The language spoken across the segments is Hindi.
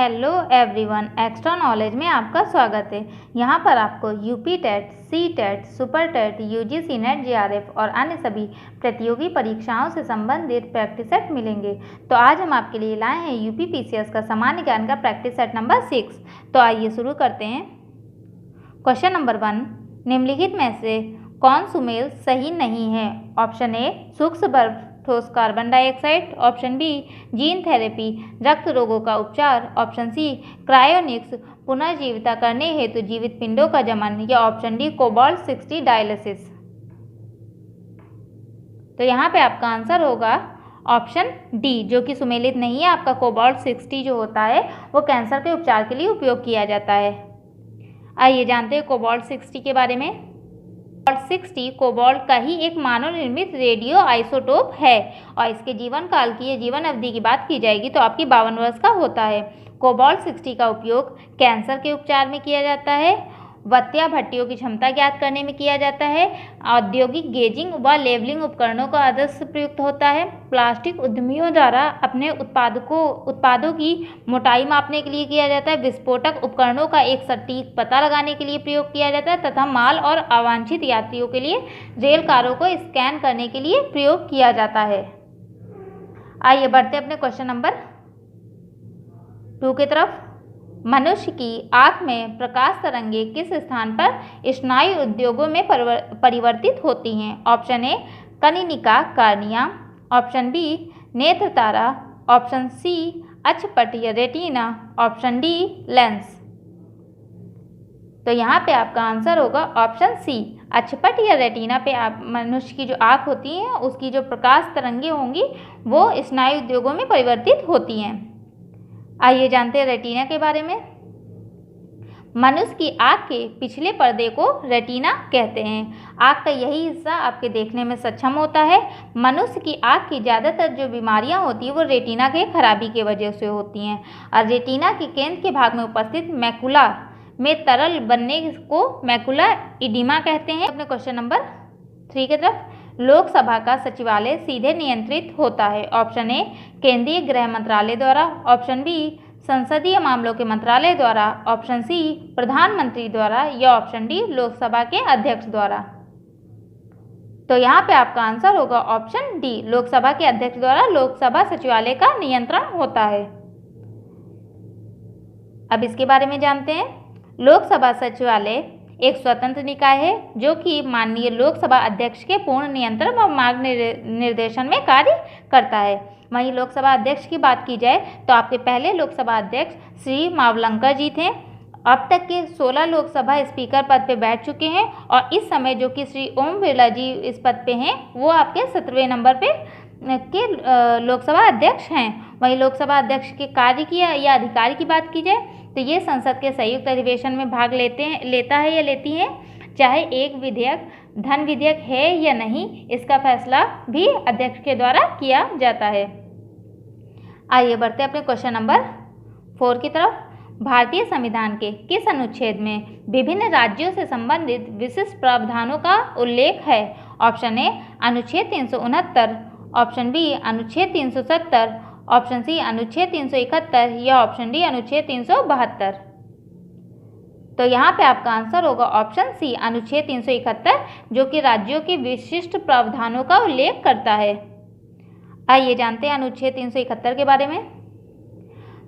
हेलो एवरीवन, एक्स्ट्रा नॉलेज में आपका स्वागत है। यहाँ पर आपको UP TET, C TET, super TET, UGC NET, JRF और अन्य सभी प्रतियोगी परीक्षाओं से संबंधित प्रैक्टिस सेट मिलेंगे। तो आज हम आपके लिए लाए हैं यूपी पीसीएस का सामान्य ज्ञान का प्रैक्टिस सेट नंबर 6। तो आइए शुरू करते हैं। क्वेश्चन नंबर 1, निम्नलिखित में से कौन सुमेल सही नहीं है? ऑप्शन ए सूक्ष्म बर्फ ठोस carbon dioxide, option B gene therapy रक्त रोगों का उपचार, ऑप्शन सी क्रायोनिक्स पुनर्जीविता करने हेतु जीवित पिंडों का जमन, या ऑप्शन डी कोबाल्ट 60 डायलिसिस। तो यहाँ पे आपका आंसर होगा ऑप्शन डी, जो कि सुमेलित नहीं है। आपका कोबाल्ट 60 जो होता है वो कैंसर के उपचार के लिए उपयोग किया जाता है। आइए जानते हैं कोबाल्ट 60 के बारे में। कोबाल्ट 60 कोबाल्ट का ही एक मानव निर्मित रेडियो आइसोटोप है और इसके जीवन काल की या जीवन अवधि की बात की जाएगी तो आपकी 52 वर्ष का होता है। कोबाल्ट 60 का उपयोग कैंसर के उपचार में किया जाता है, वत्या भट्टियों की क्षमता ज्ञात करने में किया जाता है, औद्योगिक गेजिंग व लेवलिंग उपकरणों का आदर्श प्रयुक्त होता है, प्लास्टिक उद्यमियों द्वारा अपने उत्पादों की मोटाई मापने के लिए किया जाता है, विस्फोटक उपकरणों का एक सटीक पता लगाने के लिए प्रयोग किया जाता है तथा माल और अवांछित यात्रियों के लिए रेल कारों को स्कैन करने के लिए प्रयोग किया जाता है। आइए बढ़ते अपने क्वेश्चन नंबर 2 की तरफ। मनुष्य की आँख में प्रकाश तरंगें किस स्थान पर स्नायु उद्योगों में परिवर्तित होती हैं? ऑप्शन ए कनिनिका कार्निया, ऑप्शन बी नेत्र तारा, ऑप्शन सी अक्षपट या रेटिना, ऑप्शन डी लेंस। तो यहाँ पे आपका आंसर होगा ऑप्शन सी अक्षपट या रेटिना पे आप मनुष्य की जो आँख होती है उसकी जो प्रकाश तरंगें होंगी वो स्नायु उद्योगों में परिवर्तित होती हैं। आइए जानते हैं रेटिना के बारे में। मनुष्य की आँख के पिछले पर्दे को रेटिना कहते हैं। आँख का यही हिस्सा आपके देखने में सक्षम होता है। मनुष्य की आँख की ज़्यादातर जो बीमारियां होती हैं वो रेटिना के खराबी की वजह से होती हैं और रेटिना के केंद्र के भाग में उपस्थित मैकुला में तरल बनने को मैकुला इडिमा कहते हैं। अपने क्वेश्चन नंबर 3 की तरफ। लोकसभा का सचिवालय सीधे नियंत्रित होता है। ऑप्शन ए केंद्रीय गृह मंत्रालय द्वारा, ऑप्शन बी संसदीय मामलों के मंत्रालय द्वारा, ऑप्शन सी प्रधानमंत्री द्वारा, या ऑप्शन डी लोकसभा के अध्यक्ष द्वारा। तो यहाँ पे आपका आंसर होगा ऑप्शन डी, लोकसभा के अध्यक्ष द्वारा लोकसभा सचिवालय का नियंत्रण होता है। अब इसके बारे में जानते हैं। लोकसभा सचिवालय एक स्वतंत्र निकाय है जो कि माननीय लोकसभा अध्यक्ष के पूर्ण नियंत्रण और मार्ग निर्देशन में कार्य करता है। वहीं लोकसभा अध्यक्ष की बात की जाए तो आपके पहले लोकसभा अध्यक्ष श्री मावलंकर जी थे। अब तक के 16 लोकसभा स्पीकर पद पे बैठ चुके हैं और इस समय जो कि श्री ओम बिरला जी इस पद पे हैं वो आपके 17वें नंबर पे के लोकसभा अध्यक्ष हैं। वहीं लोकसभा अध्यक्ष के कार्य की या अधिकार की बात की जाए तो ये संसद के संयुक्त अधिवेशन में भाग लेता है या लेती हैं, चाहे एक विधेयक धन विधेयक है या नहीं, इसका फैसला भी अध्यक्ष के द्वारा किया जाता है। आइए बढ़ते हैं अपने क्वेश्चन नंबर 4 की तरफ। भारतीय संविधान के किस अनुच्छेद में विभिन्न राज्यों से संबंधित विशिष्ट प्रावधानों का उल्लेख है? ऑप्शन ए अनुच्छेद 369, ऑप्शन बी अनुच्छेद 370, ऑप्शन सी अनुच्छेद 371, या ऑप्शन डी अनुच्छेद 372। तो यहाँ पे आपका आंसर होगा ऑप्शन सी अनुच्छेद 371, जो कि राज्यों के विशिष्ट प्रावधानों का उल्लेख करता है। आइए जानते हैं अनुच्छेद 371 के बारे में।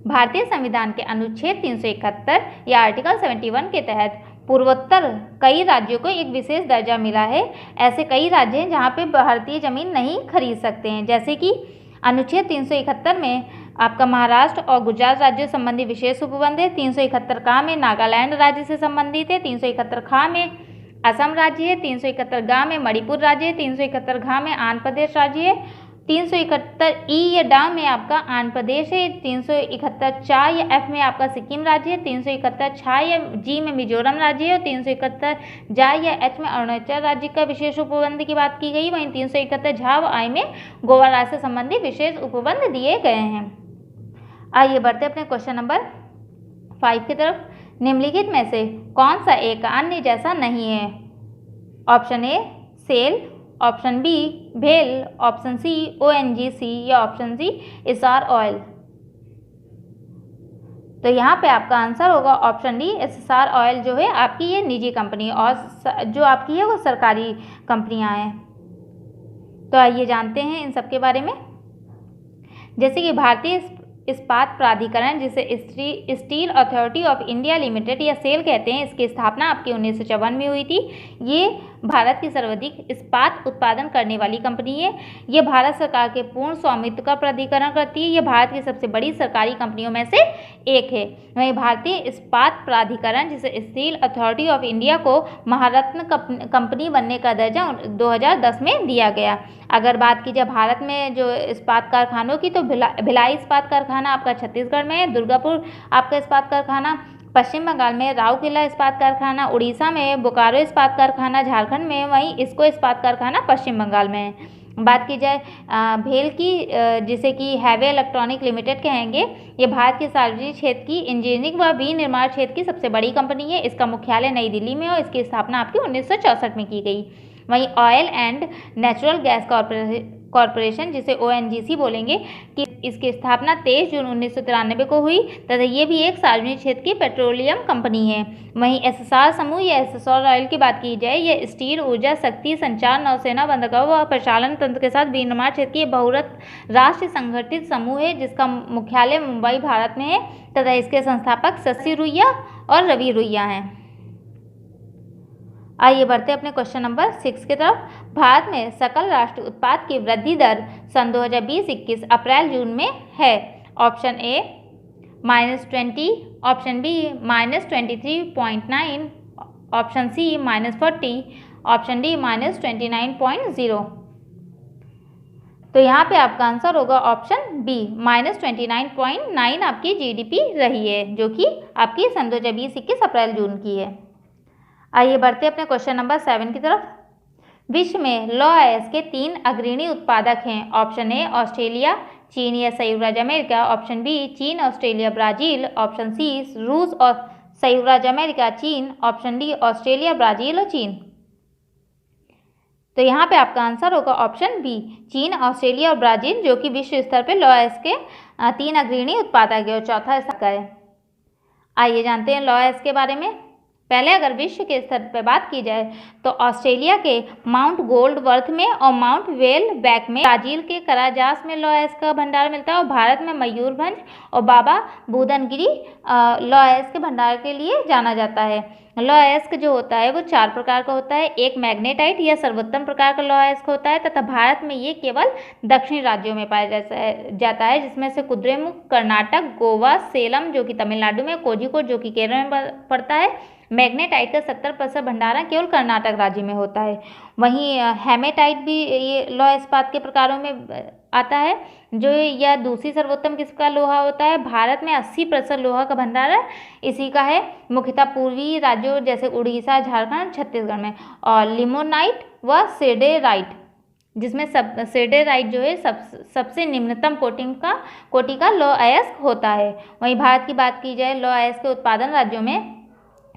भारतीय संविधान के अनुच्छेद 371 या आर्टिकल 71 के तहत पूर्वोत्तर कई राज्यों को एक विशेष दर्जा मिला है। ऐसे कई राज्य हैं जहाँ पे भारतीय जमीन नहीं खरीद सकते हैं, जैसे कि अनुच्छेद 371 में आपका महाराष्ट्र और गुजरात राज्यों संबंधी विशेष उपबंध है। 371 का में नागालैंड राज्य से संबंधित है। 371 खा में असम राज्य है। 371 गा में मणिपुर राज्य है। 371 घा में आंध्र प्रदेश राज्य है। 371 ई या डा में आपका आंध्र प्रदेश है। 371 चा या एफ में आपका सिक्किम राज्य है। 371 छा या जी में मिजोरम राज्य है और 371 जा या एच में अरुणाचल राज्य का विशेष उपबंध की बात की गई। वहीं 371 झा व आई में गोवा राज्य से संबंधित विशेष उपबंध दिए गए हैं। आइए बढ़ते अपने क्वेश्चन नंबर 5 की तरफ। निम्नलिखित में से कौन सा एक अन्य जैसा नहीं है? Option A SAIL, option B भेल, ऑप्शन सी ONGC, या ऑप्शन सी इसार ऑयल। तो यहाँ पे आपका आंसर होगा ऑप्शन डी, एसएसआर ऑयल जो है आपकी ये निजी कंपनी और जो आपकी है वो सरकारी कंपनियाँ हैं। तो आइए जानते हैं इन सब के बारे में। जैसे कि भारतीय इस्पात प्राधिकरण, जिसे steel authority of India limited या सेल कहते हैं, इसकी स्थापना आपकी 1954 में हुई थी। ये भारत की सर्वाधिक इस्पात उत्पादन करने वाली कंपनी है। ये भारत सरकार के पूर्ण स्वामित्व का प्राधिकरण करती है। ये भारत की सबसे बड़ी सरकारी कंपनियों में से एक है। वहीं भारतीय इस्पात प्राधिकरण, जिसे स्टील अथॉरिटी ऑफ इंडिया को महारत्न कंपनी बनने का दर्जा 2010 में दिया गया। अगर बात की जाए भारत में जो इस्पात कारखानों की, तो भिलाई इस्पात कारखाना आपका छत्तीसगढ़ में है, दुर्गापुर आपका इस्पात कारखाना पश्चिम बंगाल में, राउरकेला इस्पात कारखाना उड़ीसा में, बोकारो इस्पात कारखाना झारखंड में, वहीं इसको इस्पात कारखाना पश्चिम बंगाल में है। बात की जाए भेल की, जिसे कि हैवे इलेक्ट्रॉनिक लिमिटेड कहेंगे, ये भारत के सार्वजनिक क्षेत्र की इंजीनियरिंग व विनिर्माण क्षेत्र की सबसे बड़ी कंपनी है। इसका मुख्यालय नई दिल्ली में और इसकी स्थापना आपकी 1964 में की गई। वहीं oil and natural gas corporation, जिसे ONGC बोलेंगे, कि इसकी स्थापना 23 जून 1993 को हुई तथा ये भी एक सार्वजनिक क्षेत्र की पेट्रोलियम कंपनी है। वहीं एसएसआर समूह या एसएसआर ऑयल की बात की जाए, यह स्टील, ऊर्जा, शक्ति, संचार, नौसेना, बंदरगाह व प्रचालन तंत्र के साथ विनिर्माण क्षेत्र की बहुरत राष्ट्रीय संगठित समूह है, जिसका मुख्यालय मुंबई भारत में है तथा इसके संस्थापक शशि रुइया और रवि रुइया हैं। आइए बढ़ते अपने क्वेश्चन नंबर 6 की तरफ। भारत में सकल राष्ट्रीय उत्पाद की वृद्धि दर सन 2020-21 अप्रैल-जून में है। Option A -20, option B -23.9, option C -40, option D -29.0। तो यहाँ पे आपका आंसर होगा ऑप्शन बी, -29.9 आपकी GDP रही है, जो कि आपकी सन 2020-21 अप्रैल-जून की है। आइए बढ़ते अपने क्वेश्चन नंबर 7 की तरफ। विश्व में लौह अयस्क के 3 अग्रणी उत्पादक हैं। ऑप्शन ए ऑस्ट्रेलिया, चीन या संयुक्त राज्य अमेरिका, ऑप्शन बी चीन, ऑस्ट्रेलिया, ब्राजील, ऑप्शन सी रूस और संयुक्त राज्य अमेरिका, चीन, ऑप्शन डी ऑस्ट्रेलिया, ब्राजील और चीन। तो यहाँ पे आपका आंसर होगा ऑप्शन बी, चीन, ऑस्ट्रेलिया और ब्राजील, जो कि विश्व स्तर पर लौह अयस्क के 3 अग्रणी उत्पादक है और चौथा स्थान है। आइए जानते हैं लौह अयस्क के बारे में। पहले अगर विश्व के स्तर पर बात की जाए तो ऑस्ट्रेलिया के माउंट गोल्डवर्थ में और माउंट वेलबैक में, ब्राजील के कराजास में लौह अयस्क का भंडार मिलता है और भारत में मयूरभंज और बाबा बुदनगिरी लौह अयस्क के भंडार के लिए जाना जाता है। लौह अयस्क जो होता है वो 4 प्रकार का होता है। एक मैग्नेटाइट या सर्वोत्तम प्रकार का लौह अयस्क होता है तथा भारत में ये केवल दक्षिणी राज्यों में पाया जाता है, जिसमें से कुद्रेमुख कर्नाटक, गोवा, सेलम जो कि तमिलनाडु में, कोझिकोड जो कि केरल में पड़ता है। मैग्नेटाइट का 70% भंडारण केवल कर्नाटक राज्य में होता है। वहीं हेमेटाइट भी ये लौह इस्पात के प्रकारों में आता है, जो यह दूसरी सर्वोत्तम किस्म का लोहा होता है। भारत में 80% लोहा का भंडारण इसी का है, मुख्यतः पूर्वी राज्यों जैसे उड़ीसा, झारखंड, छत्तीसगढ़ में। और लिमोनाइट व सेडेराइट, जिसमें सेडेराइट जो है सबसे निम्नतम कोटि का लौह अयस्क होता है। वहीं भारत की बात की जाए लौह अयस्क के उत्पादन राज्यों में,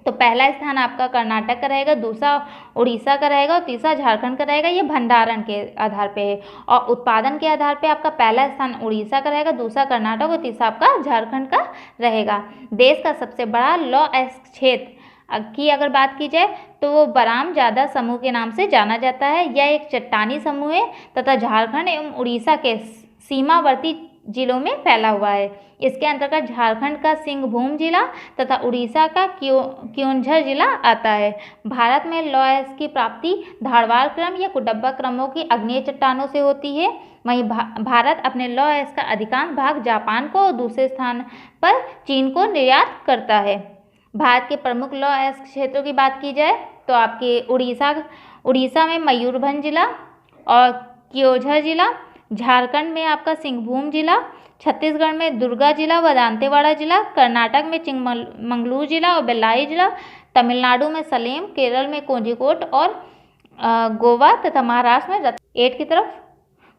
तो पहला स्थान आपका कर्नाटक का रहेगा, दूसरा उड़ीसा का रहेगा और तीसरा झारखंड का रहेगा। ये भंडारण के आधार पे है। और उत्पादन के आधार पे आपका पहला स्थान उड़ीसा का रहेगा, दूसरा कर्नाटक और तीसरा आपका झारखंड का रहेगा। देश का सबसे बड़ा लौह अयस्क क्षेत्र की अगर बात की जाए तो वो बराम जादा समूह के नाम से जाना जाता है। यह एक चट्टानी समूह है तथा झारखंड एवं उड़ीसा के सीमावर्ती जिलों में फैला हुआ है। इसके अंतर्गत झारखंड का सिंहभूम जिला तथा उड़ीसा का क्योंझर जिला आता है। भारत में लौह अयस्क की प्राप्ति धारवाड़ क्रम या कुडब्बा क्रमों की आग्नेय चट्टानों से होती है। वहीं भारत अपने लौह अयस्क का अधिकांश भाग जापान को और दूसरे स्थान पर चीन को निर्यात करता है। भारत के प्रमुख लौह अयस्क क्षेत्रों की बात की जाए तो आपके उड़ीसा में मयूरभंज जिला और क्योंझर जिला, झारखंड में आपका सिंहभूम जिला, छत्तीसगढ़ में दुर्गा जिला व दांतेवाड़ा जिला, कर्नाटक में चिंगमंगलूर जिला और बेल्लाई जिला, तमिलनाडु में सलेम, केरल में कोझिकोड और गोवा तथा महाराष्ट्र में 8 की तरफ।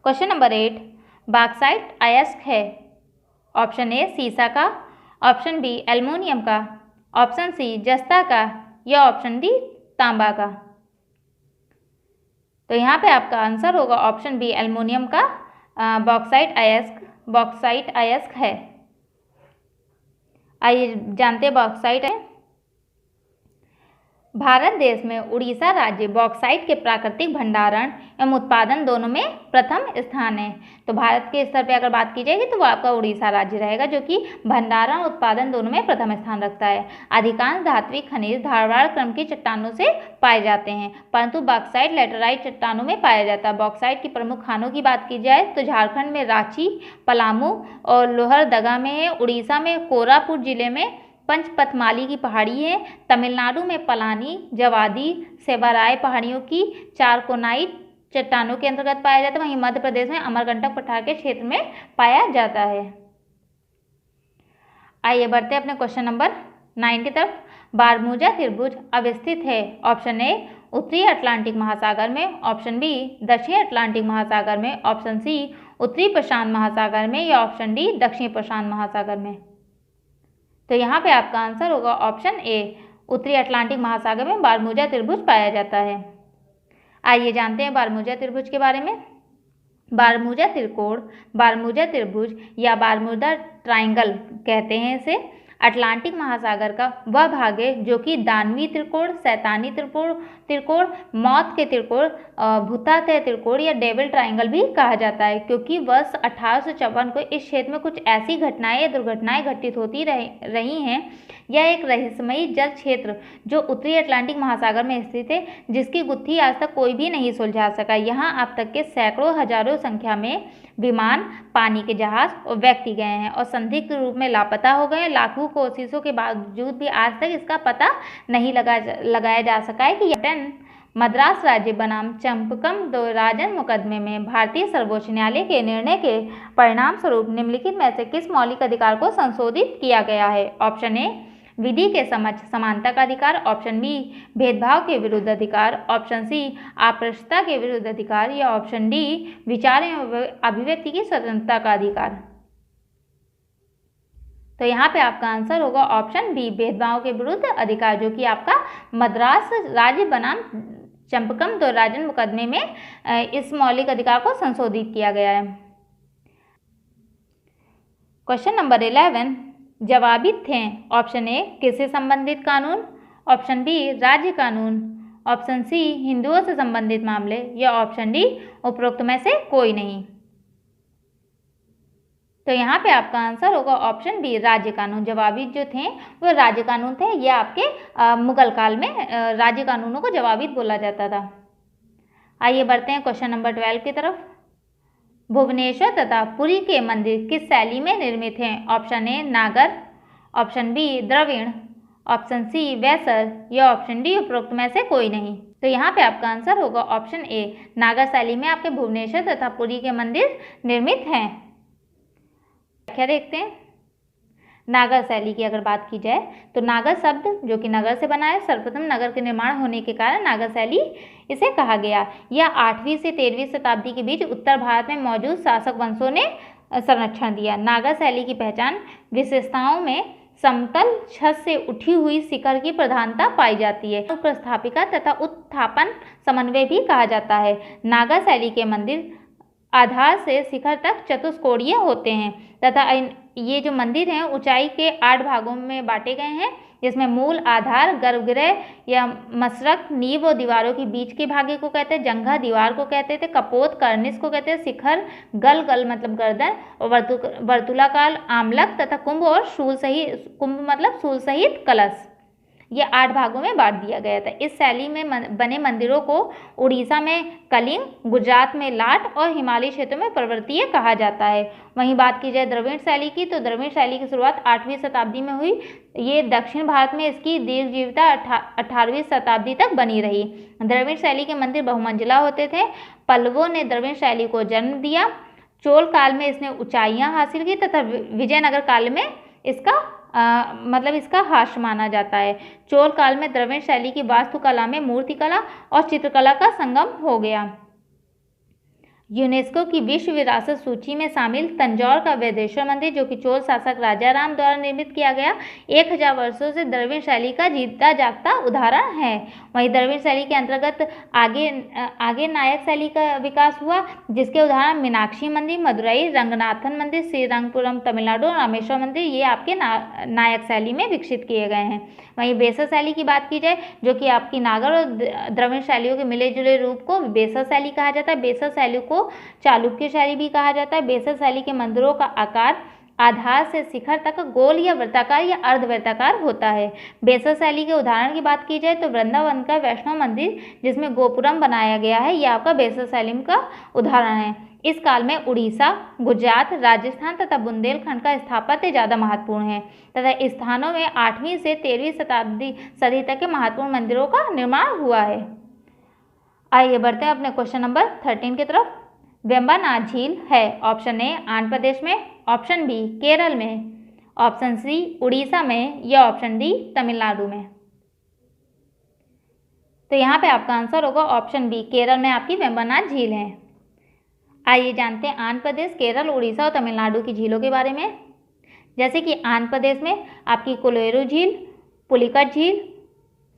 क्वेश्चन नंबर 8, बॉक्साइट अयस्क है। ऑप्शन ए सीसा का, ऑप्शन बी एल्युमिनियम का, ऑप्शन सी जस्ता का या ऑप्शन डी तांबा का। तो यहाँ पे आपका आंसर होगा ऑप्शन बी एल्युमिनियम का बॉक्साइट अयस्क है। आइए जानते हैं बॉक्साइट है। भारत देश में उड़ीसा राज्य बॉक्साइट के प्राकृतिक भंडारण एवं उत्पादन दोनों में प्रथम स्थान है। तो भारत के स्तर पे अगर बात की जाएगी तो वो आपका उड़ीसा राज्य रहेगा, जो कि भंडारण उत्पादन दोनों में प्रथम स्थान रखता है। अधिकांश धात्विक खनिज धारवाड़ क्रम की चट्टानों से पाए जाते हैं, परंतु बॉक्साइट लैटेराइट चट्टानों में पाया जाता है। बॉक्साइट की प्रमुख खानों की बात की जाए तो झारखंड में रांची, पलामू और लोहरदगा में है। उड़ीसा में कोरापुट जिले में पंचपथमाली की पहाड़ी है। तमिलनाडु में पलानी, जवादी, सेवाराय पहाड़ियों की चारकोनाइट चट्टानों के अंतर्गत पाया जाता है। वहीं मध्य प्रदेश में अमरकंटक पठार के क्षेत्र में पाया जाता है। आइए बढ़ते हैं अपने क्वेश्चन नंबर 9 की तरफ। बारमूजा त्रिभुज अवस्थित है। ऑप्शन ए उत्तरी अटलांटिक महासागर में, ऑप्शन बी दक्षिण अटलांटिक महासागर में, ऑप्शन सी उत्तरी प्रशांत महासागर में, या ऑप्शन डी दक्षिण प्रशांत महासागर में। तो यहाँ पे आपका आंसर होगा ऑप्शन ए, उत्तरी अटलांटिक महासागर में बारमूजा त्रिभुज पाया जाता है। आइए जानते हैं बारमूजा त्रिभुज के बारे में। बारमूजा त्रिकोण, बारमूजा त्रिभुज या बारमूदा ट्राइंगल कहते हैं इसे। अटलांटिक महासागर का वह भाग है जो कि दानवी त्रिकोण, शैतानी त्रिकोण, मौत के त्रिकोण, भूतातय त्रिकोण या डेविल ट्राइंगल भी कहा जाता है, क्योंकि वर्ष 1854 को इस क्षेत्र में कुछ ऐसी घटनाएं या दुर्घटनाएं घटित होती रही हैं। यह एक रहस्यमयी जल क्षेत्र जो उत्तरी अटलांटिक महासागर में स्थित है, जिसकी गुत्थी आज तक कोई भी नहीं सुलझा सका। यहाँ अब तक के सैकड़ों हजारों संख्या में विमान, पानी के जहाज और व्यक्ति गए हैं और संदिग्ध रूप में लापता हो गए हैं। लाखों कोशिशों के बावजूद भी आज तक इसका पता नहीं लगाया जा सका है कि मद्रास राज्य बनाम चंपकम राजन मुकदमे में भारतीय सर्वोच्च न्यायालय के निर्णय के परिणाम स्वरूप निम्नलिखित में से किस मौलिक अधिकार को संशोधित किया गया है। ऑप्शन ए विधि के समक्ष समानता का अधिकार, ऑप्शन बी भेदभाव के विरुद्ध अधिकार, ऑप्शन सी अस्पृश्यता के विरुद्ध अधिकार, या ऑप्शन डी विचार एवं अभिव्यक्ति की स्वतंत्रता का अधिकार। तो यहाँ पे आपका आंसर होगा ऑप्शन बी भेदभाव के विरुद्ध अधिकार, जो कि आपका मद्रास राज्य बनाम चंपकम राजन मुकदमे में इस मौलिक अधिकार को संशोधित किया गया है। क्वेश्चन नंबर 11 जवाबी थे। ऑप्शन ए किससे संबंधित कानून, ऑप्शन बी राज्य कानून, ऑप्शन सी हिंदुओं से संबंधित मामले, या ऑप्शन डी उपरोक्त में से कोई नहीं। तो यहाँ पे आपका आंसर होगा ऑप्शन बी राज्य कानून। जवाबी जो थे वो राज्य कानून थे। ये आपके मुगल काल में राज्य कानूनों को जवाबी बोला जाता था। आइए बढ़ते हैं क्वेश्चन नंबर 12 की तरफ। भुवनेश्वर तथा पुरी के मंदिर किस शैली में निर्मित हैं। Option a Nagara, option b Dravida, option c Vesara, या ऑप्शन डी उपरोक्त में से कोई नहीं। तो यहाँ पे आपका आंसर होगा ऑप्शन ए नागर शैली में आपके भुवनेश्वर तथा पुरी के मंदिर निर्मित हैं। क्या देखते हैं नागर शैली की अगर बात की जाए तो नागर शब्द जो कि नगर से बना है, सर्वप्रथम नगर के निर्माण होने के कारण नागर शैली इसे कहा गया। यह 8वीं से 13वीं शताब्दी के बीच उत्तर भारत में मौजूद शासक वंशों ने संरक्षण दिया। नागर शैली की पहचान विशेषताओं में समतल छत से उठी हुई शिखर की प्रधानता पाई जाती है। प्रस्थापिका तथा उत्थापन समन्वय भी कहा जाता है। नागर शैली के मंदिर आधार से शिखर तक चतुष्कोणीय होते हैं तथा ये जो मंदिर हैं ऊंचाई के 8 भागों में बांटे गए हैं, जिसमें मूल, आधार, गर्भगृह या मशरक, नींव और दीवारों के बीच के भागे को कहते हैं, जंघा दीवार को कहते थे, कपोत कर्निश को कहते हैं, शिखर गल मतलब गर्दन और वर्तुलाकार आमलक तथा कुंभ और शूल सहित, कुंभ मतलब शूल सहित कलश, ये 8 भागों में बांट दिया गया था। इस शैली में बने मंदिरों को उड़ीसा में कलिंग, गुजरात में लाट और हिमालयी क्षेत्रों में पर्वतीय कहा जाता है। वहीं बात की जाए द्रविड़ शैली की, तो द्रविड़ शैली की शुरुआत 8वीं शताब्दी में हुई। ये दक्षिण भारत में इसकी दीर्घ जीविता 18वीं शताब्दी तक बनी रही। द्रविड़ शैली के मंदिर बहुमंजिला होते थे। पल्लवों ने द्रविड़ शैली को जन्म दिया। चोल काल में इसने ऊंचाइयां हासिल की तथा विजयनगर काल में इसका इसका ह्रास माना जाता है। चोल काल में द्रविड़ शैली की वास्तुकला में मूर्तिकला और चित्रकला का संगम हो गया। यूनेस्को की विश्व विरासत सूची में शामिल तंजौर का वेदेश्वर मंदिर, जो कि चोल शासक राजाराम द्वारा निर्मित किया गया, 1000 वर्षों से द्रविड़ शैली का जीता जागता उदाहरण है। वहीं द्रविड़ शैली के अंतर्गत आगे नायक शैली का विकास हुआ, जिसके उदाहरण मीनाक्षी मंदिर मदुरई, रंगनाथन मंदिर श्रीरंगपुरम तमिलनाडु, रामेश्वर मंदिर ये आपके नायक शैली में विकसित किए गए हैं। वहीं बेसर शैली की बात की जाए, जो कि आपकी नागर और द्रविड़ शैलियों के मिले जुले रूप को बेसर शैली कहा जाता है। बेसर शैली को चालुक्य शैली भी कहा जाता है। बेसर शैली के मंदिरों का आकार आधार से शिखर तक गोल या वृत्ताकार या अर्धवृत्ताकार होता है। बेसर शैली के उदाहरण की बात की जाए तो वृंदावन का वैष्णव मंदिर, जिसमें गोपुरम बनाया गया है, यह आपका बेसर शैली का उदाहरण है। इस काल में उड़ीसा, गुजरात, राजस्थान तथा बुंदेलखंड का स्थापत्य ज़्यादा महत्वपूर्ण है तथा इस स्थानों में 8वीं से 13वीं सदी तक के महत्वपूर्ण मंदिरों का निर्माण हुआ है। आइए बढ़ते हैं अपने क्वेश्चन नंबर 13 की तरफ। वेम्बनाड झील है ऑप्शन ए आंध्र प्रदेश में, ऑप्शन बी केरल में, ऑप्शन सी उड़ीसा में या ऑप्शन डी तमिलनाडु में। तो यहाँ पे आपका आंसर होगा ऑप्शन बी, केरल में आपकी वेम्बनाड झील है। आइए जानते हैं आंध्र प्रदेश, केरल, उड़ीसा और तमिलनाडु की झीलों के बारे में। जैसे कि आंध्र प्रदेश में आपकी कोलेरू झील, पुलिकट झील,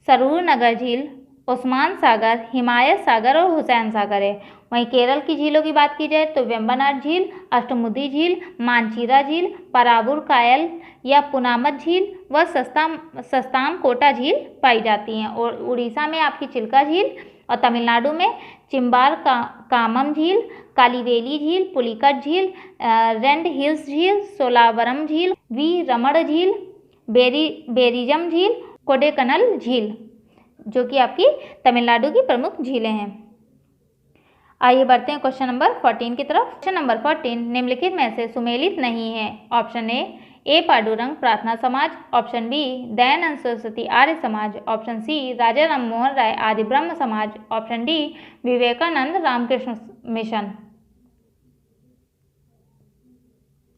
सरूर नगर झील, उस्मान सागर, हिमायत सागर और हुसैन सागर है। वहीं केरल की झीलों की बात की जाए तो वेम्बनाड झील, अष्टमुदी झील, मांचीरा झील, परावूर कायल या पुनामत झील व सस्ताम कोटा झील पाई जाती हैं। और उड़ीसा में आपकी चिल्का झील और तमिलनाडु में चिंबार कामम झील, कालीवेली झील, पुलिकट झील, रेंड हिल्स झील, सोलावरम झील, वी रमण झील, बेरिजम झील, कोडेकनल झील, जो कि आपकी तमिलनाडु की प्रमुख झीलें हैं। आइए बढ़ते हैं क्वेश्चन नंबर 14 की तरफ। क्वेश्चन नंबर 14 निम्नलिखित में से सुमेलित नहीं है। ऑप्शन ए Pandurang Prarthana Samaj, option B Dayanand Saraswati Arya Samaj, option C Raja Ram Mohan Roy Adi Brahmo Samaj, option D Vivekananda Ramakrishna mission.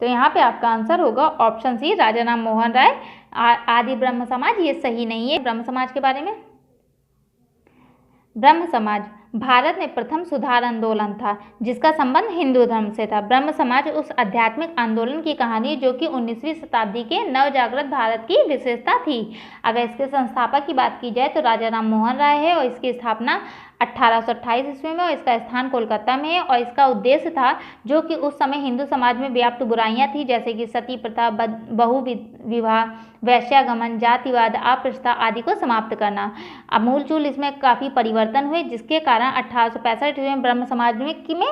तो यहाँ पे आपका आंसर होगा ऑप्शन सी राजा राम मोहन राय आदि ब्रह्म समाज। ये सही नहीं है। ब्रह्म समाज के बारे में, ब्रह्म समाज भारत में प्रथम सुधार आंदोलन था जिसका संबंध हिंदू धर्म से था। ब्रह्म समाज उस आध्यात्मिक आंदोलन की कहानी जो कि 19वीं शताब्दी के नवजागृत भारत की विशेषता थी। अगर इसके संस्थापक की बात की जाए तो राजा राम मोहन राय है और इसकी स्थापना 1828 ईस्वी में और इसका स्थान कोलकाता में है। और इसका उद्देश्य था जो कि उस समय हिंदू समाज में व्याप्त बुराइयां थी, जैसे कि सती प्रथा, बहु विवाह, वैश्यागमन, जातिवाद, अस्पृश्यता आदि को समाप्त करना। अमूल चूल इसमें काफ़ी परिवर्तन हुए, जिसके कारण 1865 ईस्वी में ब्रह्म समाज में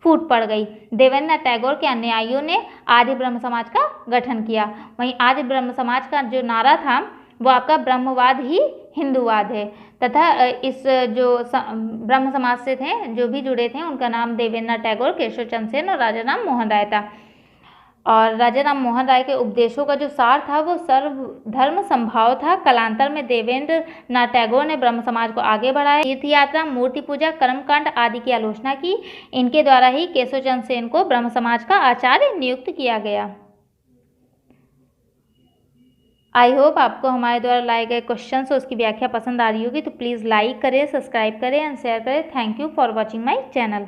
फूट पड़ गई। देवेंद्रनाथ टैगोर के अनुयायियों ने आदि ब्रह्म समाज का गठन किया। वहीं आदि ब्रह्म समाज का जो नारा था वो आपका ब्रह्मवाद ही हिंदूवाद है तथा इस जो ब्रह्म समाज से थे जो भी जुड़े थे उनका नाम देवेंद्रनाथ टैगोर, केशव चंद्र सेन और राजा राम मोहन राय था। और राजा राम मोहन राय के उपदेशों का जो सार था वो सर्वधर्म संभाव था। कालांतर में देवेंद्र नाथ टैगोर ने ब्रह्म समाज को आगे बढ़ाया। तीर्थ यात्रा, मूर्ति पूजा, कर्मकांड आदि की आलोचना की। इनके द्वारा ही केशव चंद्र सेन को ब्रह्म समाज का आचार्य नियुक्त किया गया। आई होप आपको हमारे द्वारा लाए गए क्वेश्चन और उसकी व्याख्या पसंद आ रही होगी, तो प्लीज़ लाइक करें, सब्सक्राइब करें एंड शेयर करें। Thank you for watching my channel.